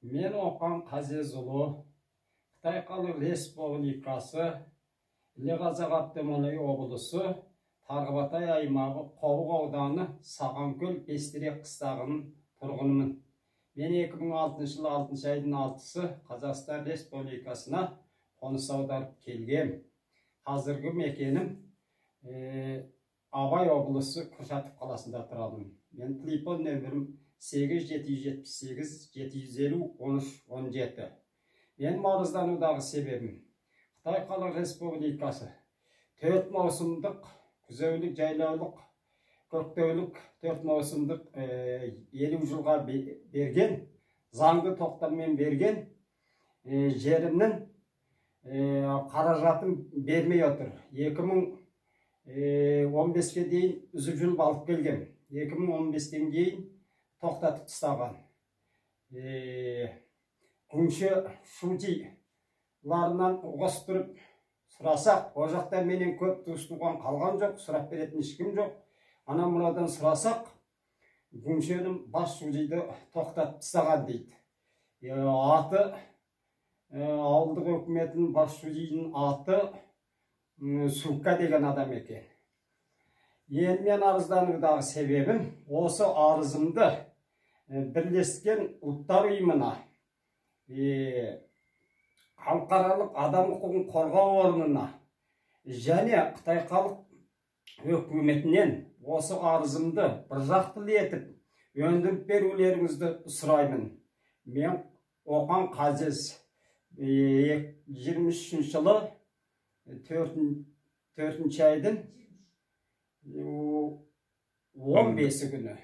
Мен Оқан Қазезұлы, Қытай Халық Республикасы, Іле-Қазақ автономиялы облысы, Тарбағатай аймағы, Қобық ауданы, Сағанкөл Бестерек қыстағының тұрғынымын. Мен 2006 жылы 6 айдың 6-сы Қазақстан Республикасына қоныс аударып келгем. Қазіргі мекенім Абай облысы Курчатов қаласында тұрамын. Мен телефон нөмірім 8-778-750-13-17. Мен маңызданудағы себебім Қытай Халық Республикасы 4 маусымдық күзеулік, жайлаулық, көктеулік 4 маусымдық 50 жылға берген, заңды тоқтаммен берген жерімнің қаражатын бермей отыр. 2015-ке дейін үзіп жүріп алып келген. 2015-тен кейін тоқтатып тастаған. Күнше шудиларынан ұғыстырып сұрасақ, о жақта менен көп туыс-туған қалған жоқ, сұрап беретін ешкім жоқ. Ана мұрадан сұрасақ, күншенің бас шудиді тоқтатып тастаған дейді. Аты, ауылдық өкіметтің бас шудидің аты Сукка деген адам екен. Енді мен арызданудағы себебім, осы арызымды Бірлескен ұлттар ұйымына, халықаралық адам құқығын қорғау орнына және Қытай халық өкіметінен осы арызымды біржақты етіп өндіріп берулеріңізді сұраймын. Мен Оқан Қазез 23 жылы 4 айдың 15 күні